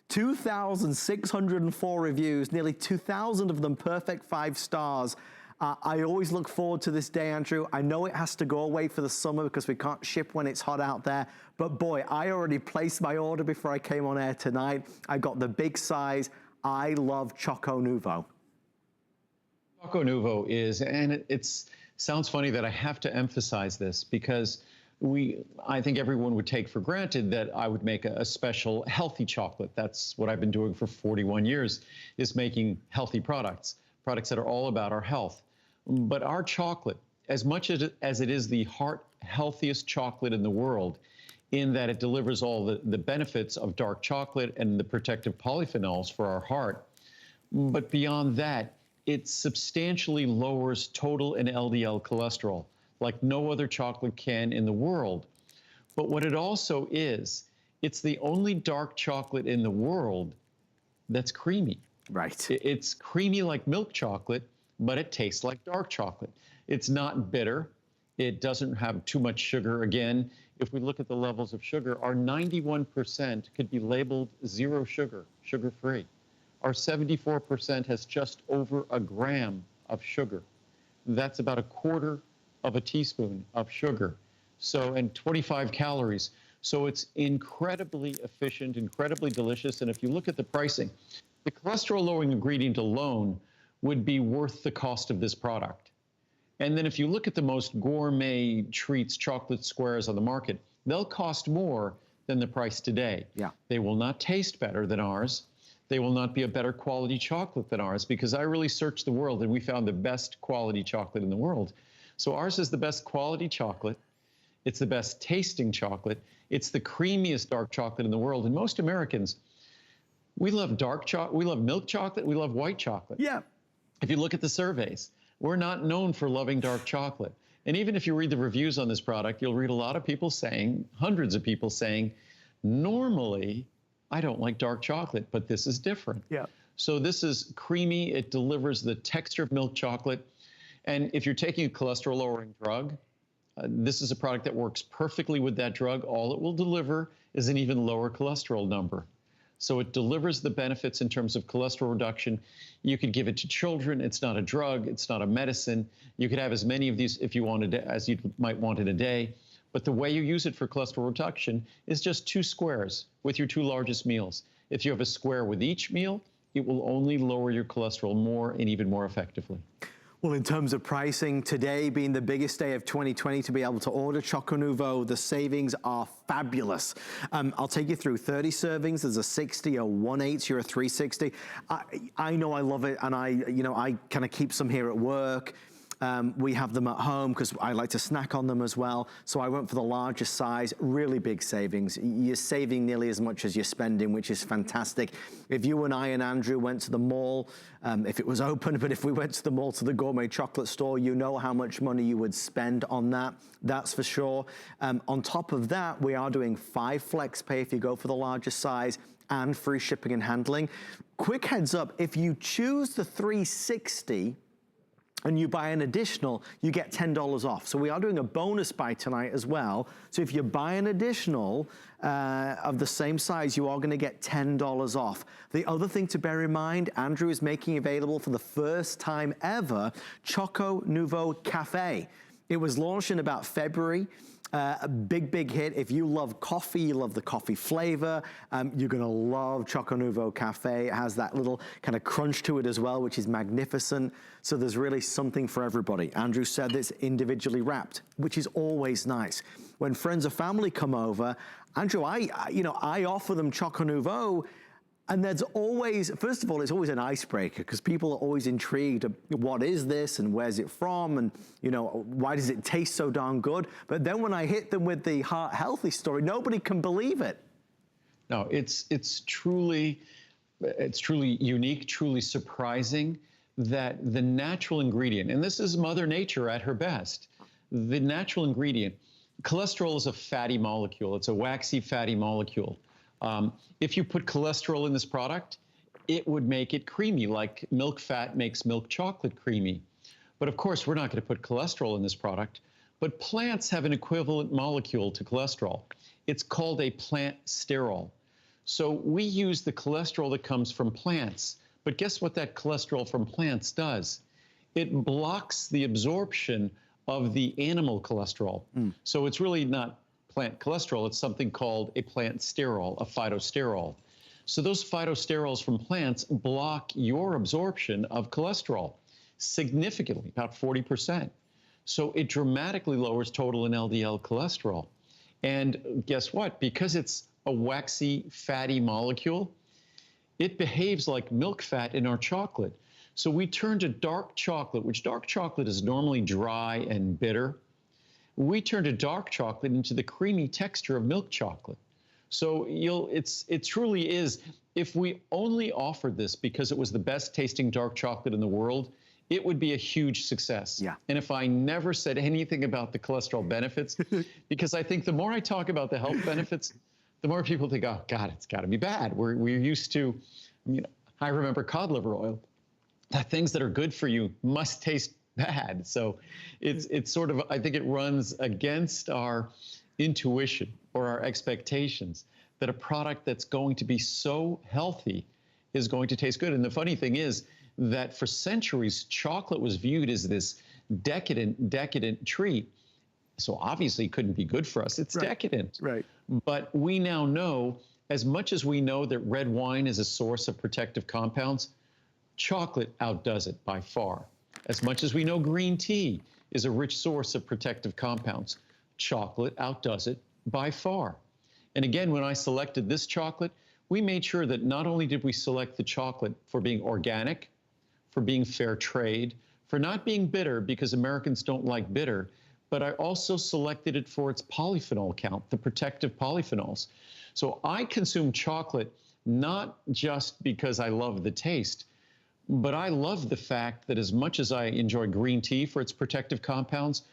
2,604 reviews, nearly 2,000 of them perfect 5 stars. I always look forward to this day, Andrew. I know it has to go away for the summer because we can't ship when it's hot out there. But boy, I already placed my order before I came on air tonight. I got the big size. I love Choco Nouveau. Choco Nouveau is, and it sounds funny that I have to emphasize this because I think everyone would take for granted that I would make a special healthy chocolate. That's what I've been doing for 41 years, is making healthy products that are all about our health. But our chocolate, as much as it is the heart healthiest chocolate in the world, in that it delivers all the benefits of dark chocolate and the protective polyphenols for our heart, but beyond that, it substantially lowers total and LDL cholesterol, like no other chocolate can in the world. But what it also is, it's the only dark chocolate in the world that's creamy. Right. It's creamy like milk chocolate, but it tastes like dark chocolate. It's not bitter. It doesn't have too much sugar. Again, if we look at the levels of sugar, our 91% could be labeled 0 sugar, sugar-free. Our 74% has just over a gram of sugar. That's about a quarter of a teaspoon of sugar. So, and 25 calories. So it's incredibly efficient, incredibly delicious. And if you look at the pricing, the cholesterol-lowering ingredient alone would be worth the cost of this product. And then if you look at the most gourmet treats, chocolate squares on the market, they'll cost more than the price today. Yeah. They will not taste better than ours. They will not be a better quality chocolate than ours, because I really searched the world and we found the best quality chocolate in the world. So ours is the best quality chocolate. It's the best tasting chocolate. It's the creamiest dark chocolate in the world. And most Americans, we love dark chocolate, we love milk chocolate, we love white chocolate. Yeah. If you look at the surveys, we're not known for loving dark chocolate. And even if you read the reviews on this product, you'll read a lot of people saying, hundreds of people saying, normally, I don't like dark chocolate, but this is different. Yeah. So this is creamy. It delivers the texture of milk chocolate. And if you're taking a cholesterol-lowering drug, this is a product that works perfectly with that drug. All it will deliver is an even lower cholesterol number. So it delivers the benefits in terms of cholesterol reduction. You could give it to children. It's not a drug. It's not a medicine. You could have as many of these if you wanted to, as you might want in a day. But the way you use it for cholesterol reduction is just 2 squares with your 2 largest meals. If you have a square with each meal, it will only lower your cholesterol more and even more effectively. Well, in terms of pricing, today being the biggest day of 2020 to be able to order Choco Nouveau, the savings are fabulous. I'll take you through 30 servings. There's a 60, a 180, or a 360. I know I love it, and I kind of keep some here at work. We have them at home because I like to snack on them as well. So I went for the largest size, really big savings. You're saving nearly as much as you're spending, which is fantastic. If you and I and Andrew went to the mall, if it was open, but if we went to the mall, to the gourmet chocolate store, you know how much money you would spend on that. That's for sure. On top of that, we are doing 5 flex pay if you go for the largest size, and free shipping and handling. Quick heads up, if you choose the 360, and you buy an additional, you get $10 off. So we are doing a bonus buy tonight as well. So if you buy an additional of the same size, you are gonna get $10 off. The other thing to bear in mind, Andrew is making available for the first time ever, Choco Nouveau Cafe. It was launched in about February. A big hit. If you love coffee, you love the coffee flavor, you're gonna love Choco Nouveau Cafe. It has that little kind of crunch to it as well, which is magnificent. So there's really something for everybody. Andrew said it's individually wrapped, which is always nice. When friends or family come over, Andrew, I offer them Choco Nouveau. And there's always, first of all, it's always an icebreaker because people are always intrigued. What is this and where's it from? And, why does it taste so darn good? But then when I hit them with the heart healthy story, nobody can believe it. No, it's truly unique, truly surprising. that the natural ingredient, and this is Mother Nature at her best, the natural ingredient, cholesterol is a fatty molecule. It's a waxy fatty molecule. If you put cholesterol in this product, it would make it creamy, like milk fat makes milk chocolate creamy. But of course, we're not going to put cholesterol in this product. But plants have an equivalent molecule to cholesterol. It's called a plant sterol. So we use the cholesterol that comes from plants. But guess what that cholesterol from plants does? It blocks the absorption of the animal cholesterol. So it's really not plant cholesterol. It's something called a plant sterol, a phytosterol. So those phytosterols from plants block your absorption of cholesterol significantly, about 40%. So it dramatically lowers total and LDL cholesterol. And guess what? Because it's a waxy, fatty molecule, it behaves like milk fat in our chocolate. So we turn to dark chocolate, which dark chocolate is normally dry and bitter. We turn to dark chocolate into the creamy texture of milk chocolate. So it truly is, if we only offered this because it was the best tasting dark chocolate in the world, it would be a huge success. Yeah. And if I never said anything about the cholesterol benefits, because I think the more I talk about the health benefits, the more people think, oh God, it's gotta be bad. We're used to, I remember cod liver oil. The things that are good for you must taste bad. So it's sort of, I think it runs against our intuition or our expectations that a product that's going to be so healthy is going to taste good. And the funny thing is that for centuries, chocolate was viewed as this decadent treat. So obviously it couldn't be good for us. It's decadent. Right. But we now know, as much as we know that red wine is a source of protective compounds, chocolate outdoes it by far. As much as we know green tea is a rich source of protective compounds, chocolate outdoes it by far. And again, when I selected this chocolate, we made sure that not only did we select the chocolate for being organic, for being fair trade, for not being bitter, because Americans don't like bitter, but I also selected it for its polyphenol count, the protective polyphenols. So I consume chocolate not just because I love the taste, but I love the fact that as much as I enjoy green tea for its protective compounds,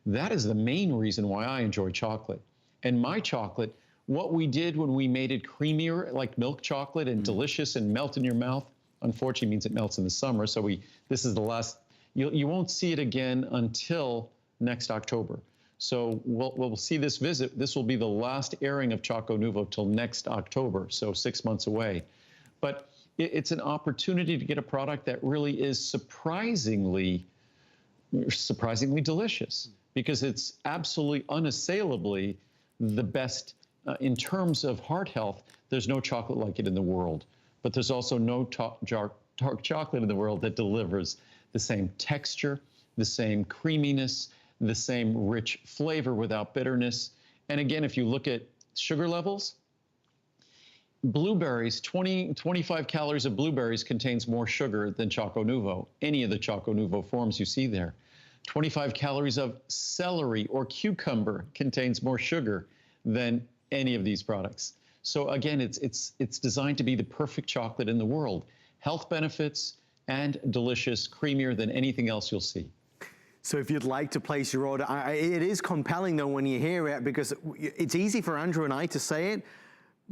that is the main reason why I enjoy chocolate. And my chocolate, what we did when we made it creamier, like milk chocolate, and delicious and melt in your mouth, unfortunately means it melts in the summer. So this is the last, you won't see it again until next October. So we'll see this visit. This will be the last airing of Choco Nouveau till next October, so 6 months away. But it's an opportunity to get a product that really is surprisingly delicious, because it's absolutely unassailably the best in terms of heart health. There's no chocolate like it in the world, but there's also no dark chocolate in the world that delivers the same texture, the same creaminess, the same rich flavor without bitterness. And again, if you look at sugar levels, blueberries, 25 calories of blueberries contains more sugar than Choco Nouveau, any of the Choco Nouveau forms you see there. 25 calories of celery or cucumber contains more sugar than any of these products. So again, it's designed to be the perfect chocolate in the world. Health benefits and delicious, creamier than anything else you'll see. So if you'd like to place your order, it is compelling though when you hear it, because it's easy for Andrew and I to say it,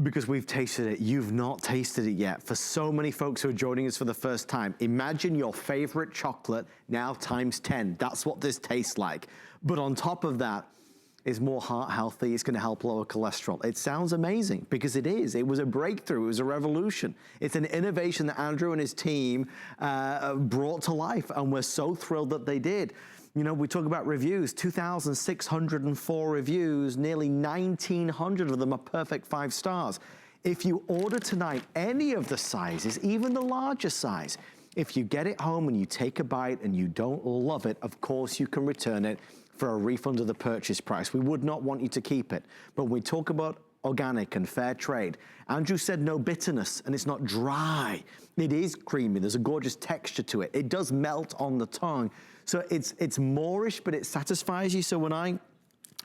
because we've tasted it. You've not tasted it yet. For so many folks who are joining us for the first time, imagine your favorite chocolate now times 10. That's what this tastes like. But on top of that, is more heart healthy. It's going to help lower cholesterol. It sounds amazing, because it is. It was a breakthrough. It was a revolution. It's an innovation that Andrew and his team brought to life, and we're so thrilled that they did. You know, we talk about reviews, 2,604 reviews, nearly 1,900 of them are perfect 5 stars. If you order tonight any of the sizes, even the larger size, if you get it home and you take a bite and you don't love it, of course you can return it for a refund of the purchase price. We would not want you to keep it. But when we talk about organic and fair trade, Andrew said no bitterness, and it's not dry. It is creamy. There's a gorgeous texture to it. It does melt on the tongue. So it's moreish, but it satisfies you. So when I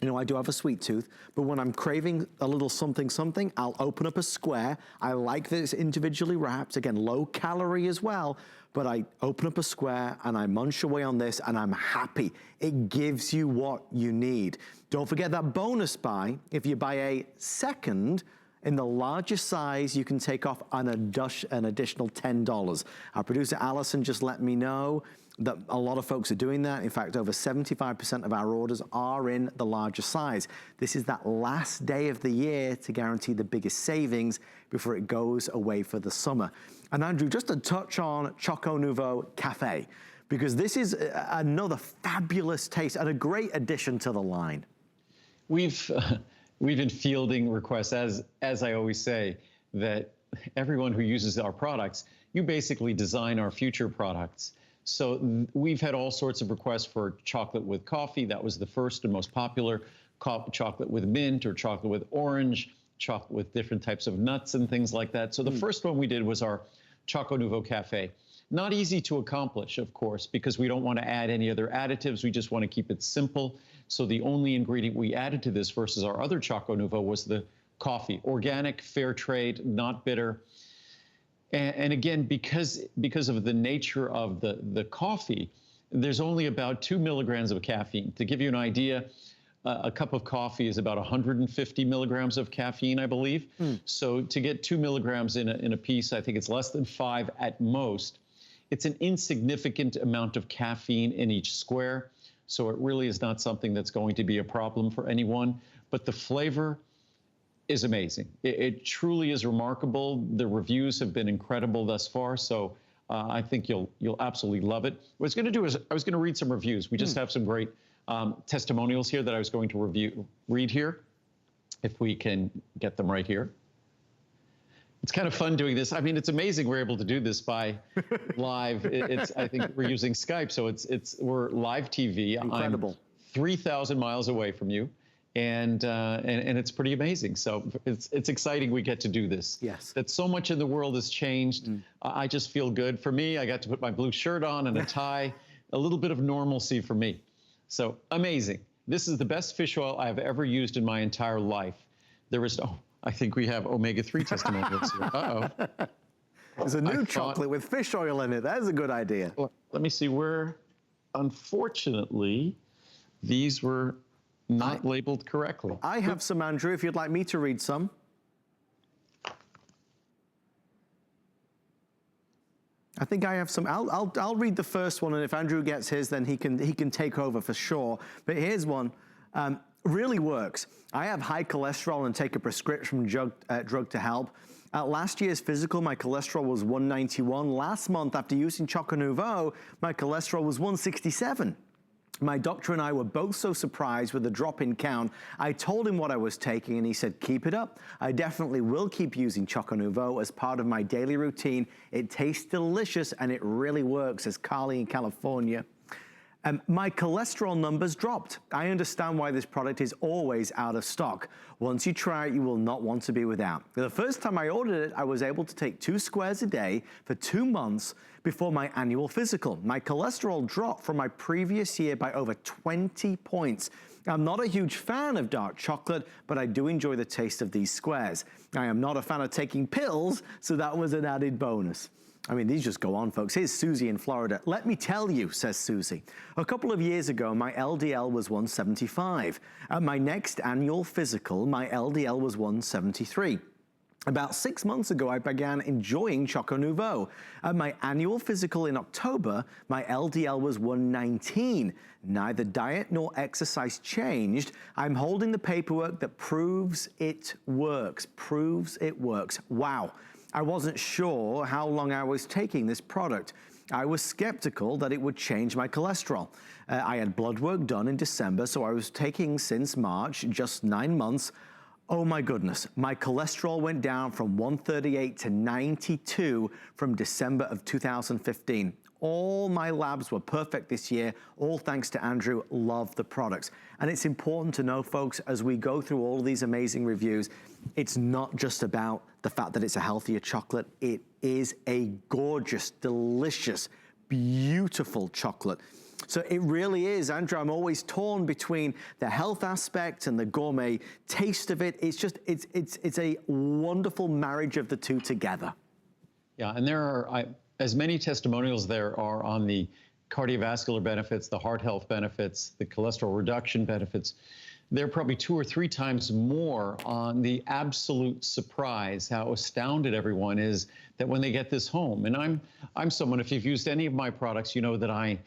You know, I do have a sweet tooth, but when I'm craving a little something, I'll open up a square. I like that it's individually wrapped. Again, low calorie as well, but I open up a square and I munch away on this and I'm happy. It gives you what you need. Don't forget that bonus buy. If you buy a second, in the largest size, you can take off an additional $10. Our producer, Allison, just let me know that a lot of folks are doing that. In fact, over 75% of our orders are in the larger size. This is that last day of the year to guarantee the biggest savings before it goes away for the summer. And Andrew, just to touch on Choco Nouveau Cafe, because this is another fabulous taste and a great addition to the line. We've been fielding requests, as I always say, that everyone who uses our products, you basically design our future products. So we've had all sorts of requests for chocolate with coffee. That was the first and most popular. Chocolate with mint or chocolate with orange, chocolate with different types of nuts and things like that. So the first one we did was our Choco Nouveau Cafe. Not easy to accomplish, of course, because we don't want to add any other additives. We just want to keep it simple. So the only ingredient we added to this versus our other Choco Nouveau was the coffee. Organic, fair trade, not bitter. And again, because of the nature of the coffee, there's only about 2 milligrams of caffeine. To give you an idea, a cup of coffee is about 150 milligrams of caffeine, I believe. So to get 2 milligrams in a piece, I think it's less than 5 at most. It's an insignificant amount of caffeine in each square. So it really is not something that's going to be a problem for anyone. But the flavor is amazing. It truly is remarkable. The reviews have been incredible thus far, so I think you'll absolutely love it. What I was going to do is I was going to read some reviews. We just have some great testimonials here that I was going to read here, if we can get them right here. It's kind of fun doing this. I mean, it's amazing we're able to do this by live. I think we're using Skype, so we're live TV. Incredible. I'm 3,000 miles away from you. And it's pretty amazing. So it's exciting we get to do this. Yes. That so much in the world has changed. I just feel good. For me, I got to put my blue shirt on and a tie, a little bit of normalcy for me. So amazing. This is the best fish oil I've ever used in my entire life. I think we have omega-3 testimonials here. Uh-oh. There's a new chocolate with fish oil in it. That's a good idea. Let me see where, unfortunately, these were not labeled correctly. I have some, Andrew, if you'd like me to read some. I think I have some. I'll read the first one, and if Andrew gets his, then he can take over for sure. But here's one. Really works. I have high cholesterol and take a prescription drug to help. At last year's physical, my cholesterol was 191. Last month, after using Choco Nouveau, my cholesterol was 167. My doctor and I were both so surprised with the drop in count. I told him what I was taking and he said, keep it up. I definitely will keep using Choco Nouveau as part of my daily routine. It tastes delicious and it really works, says Carly in California. My cholesterol numbers dropped. I understand why this product is always out of stock. Once you try it, you will not want to be without. The first time I ordered it, I was able to take 2 squares a day for 2 months before my annual physical. My cholesterol dropped from my previous year by over 20 points. I'm not a huge fan of dark chocolate, but I do enjoy the taste of these squares. I am not a fan of taking pills, so that was an added bonus. I mean, these just go on, folks. Here's Susie in Florida. Let me tell you, says Susie. A couple of years ago, my LDL was 175. At my next annual physical, my LDL was 173. About 6 months ago, I began enjoying Choco Nouveau. At my annual physical in October, my LDL was 119. Neither diet nor exercise changed. I'm holding the paperwork that proves it works. Proves it works. Wow. I wasn't sure how long I was taking this product. I was skeptical that it would change my cholesterol. I had blood work done in December, so I was taking since March, just 9 months. Oh my goodness, my cholesterol went down from 138 to 92 from December of 2015. All my labs were perfect this year, all thanks to Andrew. Love the products. And it's important to know, folks, as we go through all of these amazing reviews, it's not just about the fact that it's a healthier chocolate. It is a gorgeous, delicious, beautiful chocolate. So it really is, Andrew, I'm always torn between the health aspect and the gourmet taste of it. It's just, it's a wonderful marriage of the two together. Yeah, and there are as many testimonials there are on the cardiovascular benefits, the heart health benefits, the cholesterol reduction benefits. There are probably 2 or 3 times more on the absolute surprise, how astounded everyone is that when they get this home. And I'm someone, if you've used any of my products, you know that I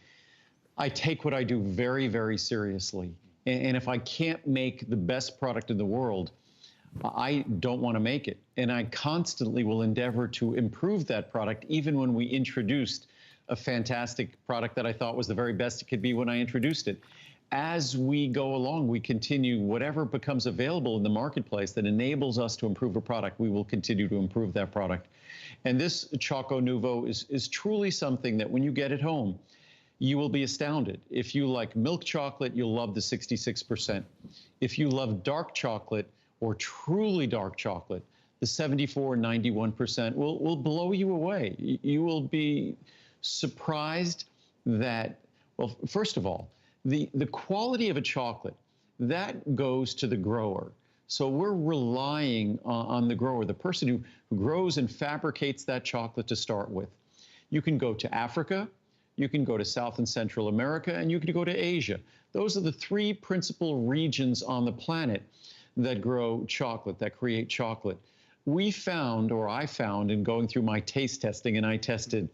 take what I do very, very seriously. And if I can't make the best product in the world, I don't want to make it. And I constantly will endeavor to improve that product, even when we introduced a fantastic product that I thought was the very best it could be when I introduced it. As we go along, we continue whatever becomes available in the marketplace that enables us to improve a product, we will continue to improve that product. And this Choco Nouveau is truly something that when you get it home, you will be astounded. If you like milk chocolate, you'll love the 66%. If you love dark chocolate or truly dark chocolate, the 74 and 91% will blow you away. You will be surprised that, well, first of all, the quality of a chocolate, that goes to the grower. So we're relying on the grower, the person who grows and fabricates that chocolate to start with. You can go to Africa, you can go to South and Central America, and you can go to Asia. Those are the 3 principal regions on the planet that grow chocolate, that create chocolate. We found, or I found in going through my taste testing, and I tested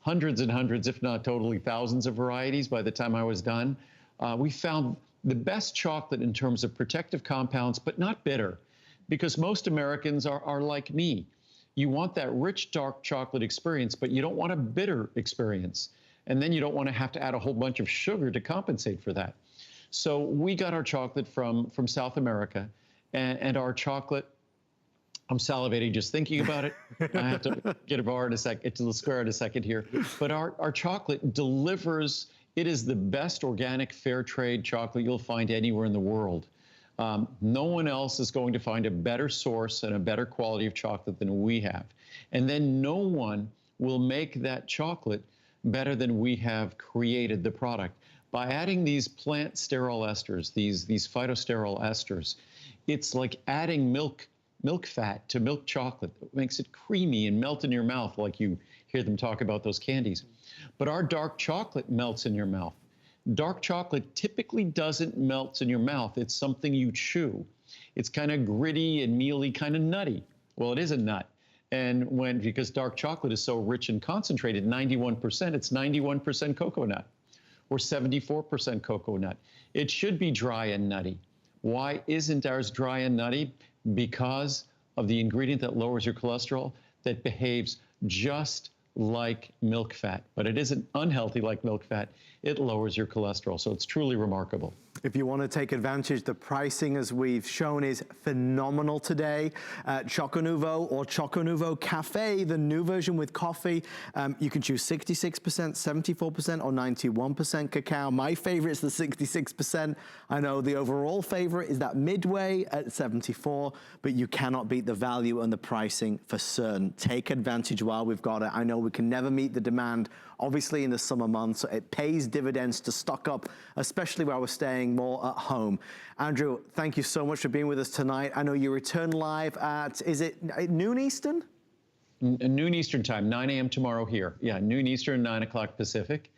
hundreds and hundreds, if not totally thousands of varieties by the time I was done, we found the best chocolate in terms of protective compounds, but not bitter, because most Americans are like me. You want that rich, dark chocolate experience, but you don't want a bitter experience. And then you don't want to have to add a whole bunch of sugar to compensate for that. So we got our chocolate from South America, and our chocolate, I'm salivating just thinking about it. I have to get a bar in a second, to the square in a second here. But our chocolate delivers, it is the best organic fair trade chocolate you'll find anywhere in the world. No one else is going to find a better source and a better quality of chocolate than we have. And then no one will make that chocolate better than we have created the product. By adding these plant sterile esters, these phytosterol esters, it's like adding milk fat to milk chocolate. It makes it creamy and melt in your mouth like you hear them talk about those candies. But our dark chocolate melts in your mouth. Dark chocolate typically doesn't melt in your mouth. It's something you chew. It's kind of gritty and mealy, kind of nutty. Well, it is a nut. And because dark chocolate is so rich and concentrated, 91%, it's 91% cocoa nut or 74% cocoa nut. It should be dry and nutty. Why isn't ours dry and nutty? Because of the ingredient that lowers your cholesterol that behaves just like milk fat, but it isn't unhealthy like milk fat. It lowers your cholesterol, so it's truly remarkable. If you want to take advantage, the pricing, as we've shown, is phenomenal today. Choco Nouveau or Choco Nouveau Cafe, the new version with coffee. You can choose 66%, 74%, or 91% cacao. My favorite is the 66%. I know the overall favorite is that midway at 74, but you cannot beat the value and the pricing for certain. Take advantage while we've got it. I know we can never meet the demand, obviously, in the summer months. So it pays dividends to stock up, especially while we're staying more at home. Andrew, thank you so much for being with us tonight. I know you return live at, is it noon Eastern? Noon Eastern time, 9 a.m. tomorrow here. Yeah, noon Eastern, 9 o'clock Pacific.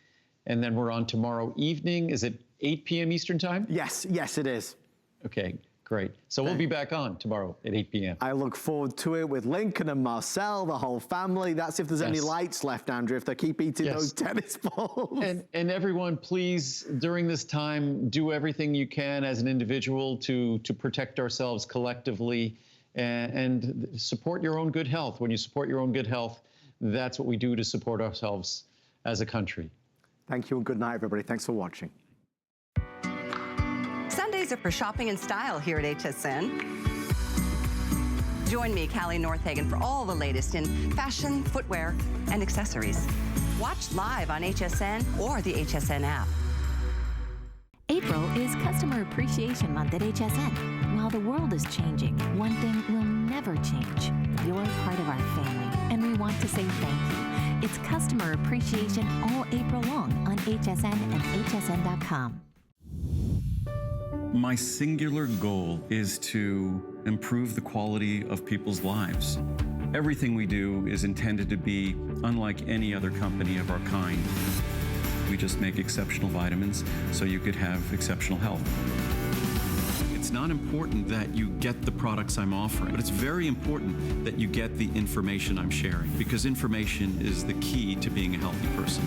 And then we're on tomorrow evening. Is it 8 p.m. Eastern time? Yes, it is. Okay, great. So we'll be back on tomorrow at 8 p.m. I look forward to it with Lincoln and Marcel, the whole family. That's if there's any lights left, Andrew, if they keep eating those tennis balls. And everyone, please, during this time, do everything you can as an individual to protect ourselves collectively and support your own good health. When you support your own good health, that's what we do to support ourselves as a country. Thank you and good night, everybody. Thanks for watching. Sundays are for shopping in style here at HSN. Join me, Callie Northagen, for all the latest in fashion, footwear, and accessories. Watch live on HSN or the HSN app. April is Customer Appreciation Month at HSN. While the world is changing, one thing will never change. You're part of our family, and we want to say thank you. It's customer appreciation all April long on HSN and hsn.com. My singular goal is to improve the quality of people's lives. Everything we do is intended to be unlike any other company of our kind. We just make exceptional vitamins so you could have exceptional health. It's not important that you get the products I'm offering, but it's very important that you get the information I'm sharing, because information is the key to being a healthy person.